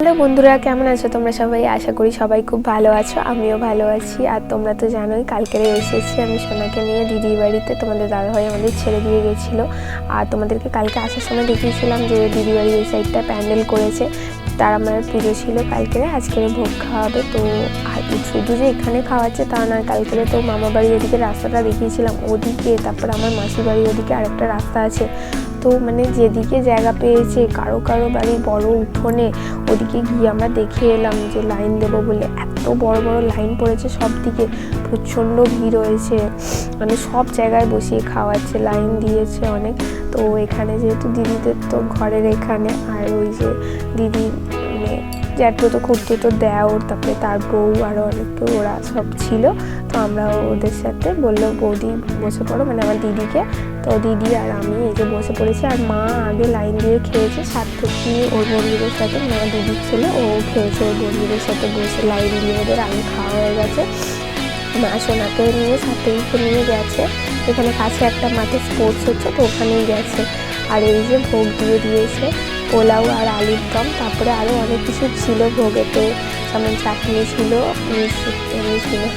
Hello বন্ধুরা, কেমন আছো তোমরা সবাই? আশা করি সবাই খুব ভালো আছো, আমিও ভালো আছি। আর তোমরা তো জানোই কালকেরে এসেছি আমি সোনাকে নিয়ে দিদির বাড়িতে। তোমাদের দাদাভাই আমাদের ছেড়ে দিয়ে গেছিলো। আর তোমাদেরকে কালকে আসার সময় দেখিয়েছিলাম যে দিদির বাড়ির এই সাইডটা প্যান্ডেল করেছে, তার আমার পুজো ছিল কালকেরে। আজকের ভোগ খাওয়াবে। তো আর শুধু যে এখানে খাওয়াচ্ছে তা না, কালকেরে তো মামা বাড়ির ওদিকে রাস্তাটা দেখিয়েছিলাম, ওদিকে তারপর আমার মাসির বাড়ির ওদিকে আরেকটা রাস্তা আছে। তো মানে যেদিকে জায়গা পেয়েছে কারো কারো বাড়ির বড় উঠোনে, ওদিকে গিয়ে আমরা দেখে এলাম যে লাইন দেবো বলে। এত বড় বড় লাইন পড়েছে, সব দিকে প্রচণ্ড ভিড় হয়েছে, মানে সব জায়গায় বসিয়ে খাওয়াচ্ছে, লাইন দিয়েছে অনেক। তো এখানে যেহেতু দিদিদের তো ঘরের এখানে, আর ওই যে দিদি মানে জ্যাঠু তো খুঁড়তো তো দেওর, তারপরে তার বউ আরও অনেকে, ওরা সব ছিল। তো আমরা ওদের সাথে বললো বৌদি বসে পড়ো, মানে আমার দিদিকে। তো দিদি আর আমি এই যে বসে পড়েছি। আর মা আগে লাইন দিয়ে খেয়েছে, সার্থকী ওর বন্ধুদের সাথে, মানে আমার দিদির ছেলে, ও খেয়েছে ওর বন্ধুদের সাথে বসে লাইন দিয়ে। ওদের আগে খাওয়া হয়ে গেছে। মা সোনাকে নিয়ে সার্থকীকে নিয়ে গেছে, এখানে কাছে একটা মাঠে স্পোর্টস হচ্ছে, তো ওখানেই গেছে। আর এই যে ভোগ দিয়ে দিয়েছে পোলাও আর আলুর দম, তারপরে আরও অনেক কিছু ছিল ভোগেতে, যেমন চাটনি ছিল,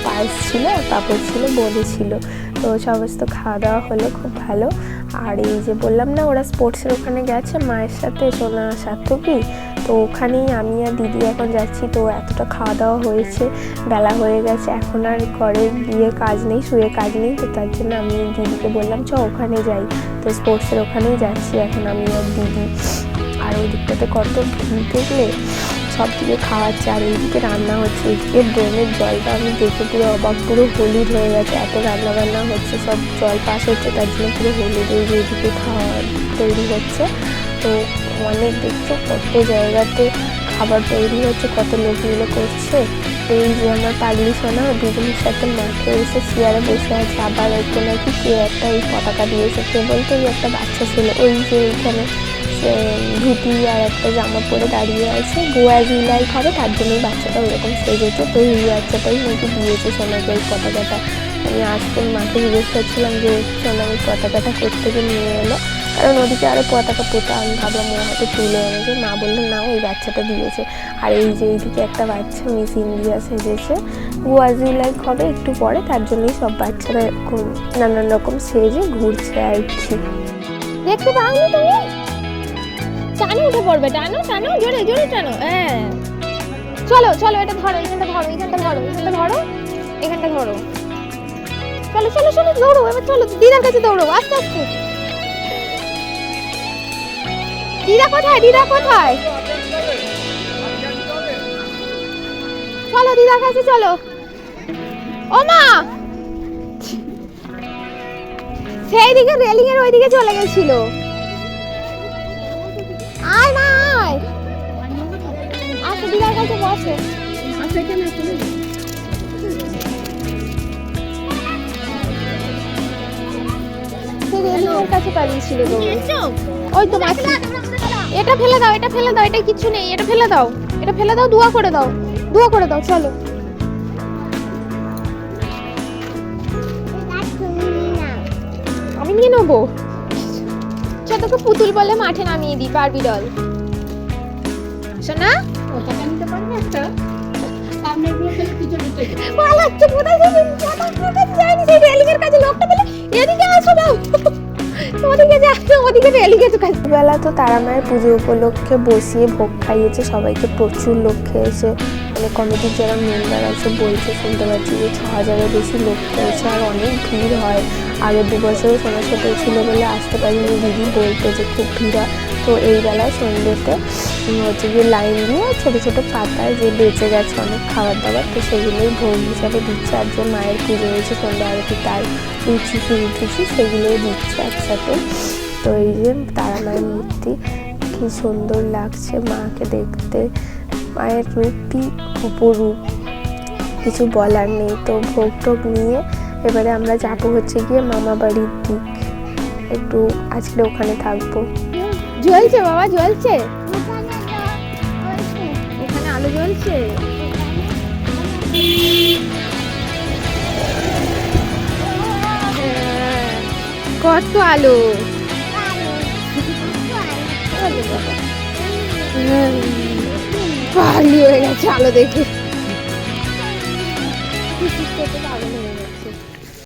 পায়েস ছিল, আর পাঁপড় ছিল, বড়ি ছিল। তো সমস্ত খাওয়া দাওয়া হলো খুব ভালো। আর এই যে বললাম না ওরা স্পোর্টসের ওখানে গেছে মায়ের সাথে, সোনা সার্থকী, তো ওখানেই আমি আর দিদি এখন যাচ্ছি। তো এতটা খাওয়া দাওয়া হয়েছে, বেলা হয়ে গেছে, এখন আর ঘরে গিয়ে কাজ নেই, শুয়ে কাজ নেই। তো তার জন্য আমি দিদিকে বললাম চ ওখানে যাই। তো স্পোর্টসের ওখানেই যাচ্ছি এখন আমি আর দিদি। আর ওই দিকটাতে কত ভিড় দেখলে, সব দিকে খাওয়াচ্ছে, আর এইদিকে রান্না হচ্ছে। এইদিকে ড্রেনের জলটা আমি দেখে পুরো অবাক, পুরো হলুদ হয়ে গেছে, এত রান্না বান্না হচ্ছে, সব জল পাস হচ্ছে, তার জন্য পুরো হলুদ হয়ে এইদিকে খাওয়া তৈরি হচ্ছে। তো অনেক দেখছো কত জায়গাতে খাবার তৈরি হচ্ছে, কত লোক মিলে করছে। এই যে আমার পাগলি সোনা দুজনের সাথে মাঠে এসে চেয়ারে বসে আছে। আবার একটু নাকি কে একটা এই পতাকা দিয়েছে, কে বলতে ওই একটা বাচ্চা ছিল, ওই যে ওইখানে ধুতি আর একটা জামা পরে দাঁড়িয়ে আছে, গোয়া জিলাই হবে, তার জন্যই বাচ্চাটা ওরকম সেজেছে। তো এই বাচ্চাটাই নাকি দিয়েছে সোনাকে এই পতাকাটা। আমি আজকে মাকে জিজ্ঞেস করছিলাম যে সোনা ওই পতাকাটা কোত্থেকে নিয়ে এলো, কারণ ওদিকে আরও পতাকা পোতা, আমি ভাবলাম ও হয়তো তুলে এনেছে। মা বললো না, ওই বাচ্চাটা দিয়েছে। আর এই যে এইদিকে একটা বাচ্চা মিস ইন্ডিয়া সেজেছে, গোয়াজি লাইক হবে একটু পরে, তার জন্যই সব বাচ্চারা এরকম নানান রকম সেজে ঘুরছে আর কি। দেখতে পাওনি তুমি? টানো, উঠে পড়বে, টানো টানো, জোরে জোরে টানো। হ্যাঁ চলো চলো, এটা ধরো, এখানটা ধরো, এখানটা ধরো, এখানটা ধরো, এখানটা ধরো। চলো চলো চলো, দৌড়ো এবার, চলো দিদার কাছে দৌড়ো, আস্তে আস্তে। দিদা কোথায়? দিদা কোথায়? চলো দিদার কাছে চলো। ও মা, সেই দিকে রেলিং এর ওইদিকে চলে গেছিল। আয় মা আয়, আসো দিদার কাছে বসো। রেলিংয়ের কাছে পালিয়েছিল তো, ওই তো মাছি। এটা ফেলে দাও, এটা ফেলে দাও, এটা কিছু নেই, এটা ফেলে দাও, এটা ফেলে দাও, দোয়া করে দাও, দোয়া করে দাও। চলো আমি নিয়ে নেবো। চল তোকে পুতুল বলে মাঠে নামিয়ে দিই, পারবি ডল। শোনা বেলা তো তারা মায়ের পুজো উপলক্ষে বসিয়ে ভোগ খাইয়েছে সবাইকে, প্রচুর লোক খেয়েছে। মানে কমিটির যারা মেম্বার আছে বলছে, শুনতে পাচ্ছি যে 6000-এর বেশি লোক খেয়েছে, আর অনেক ভিড় হয়। আগের 2 বছরও সোনা ছোটো ছিল বলে আসতে পারিনি, দিদি বলতো যে খুব ভিড় হয়। তো এই বেলায় সন্ধ্যেতে হচ্ছে গিয়ে লাইন দিয়ে ছোটো ছোটো পাতায় যে বেঁচে গেছে অনেক খাবার দাবার, তো সেগুলোই ভোগ হিসাবে দিচ্ছে। আর যে মায়ের পুজো হয়েছে সন্ধ্যা আরতি, তার লুচি ফুলটুচি সেগুলোই দিচ্ছে একসাথে। তো এই যে তারা মায়ের মূর্তি, কি সুন্দর লাগছে মাকে দেখতে, মায়ের রূপই অপরূপ, কিছু বলার নেই। তো ভোগ টোগ নিয়ে এবারে আমরা যাবো হচ্ছে গিয়ে মামা বাড়ির দিক, একটু আজকে ওখানে থাকবো। জ্বলছে বাবা, জ্বলছে ওখানে, আলো জ্বলছে। কত আলো, পাগলি হয়ে গেছে আলো দেখে। পাগল হয়ে গেছে।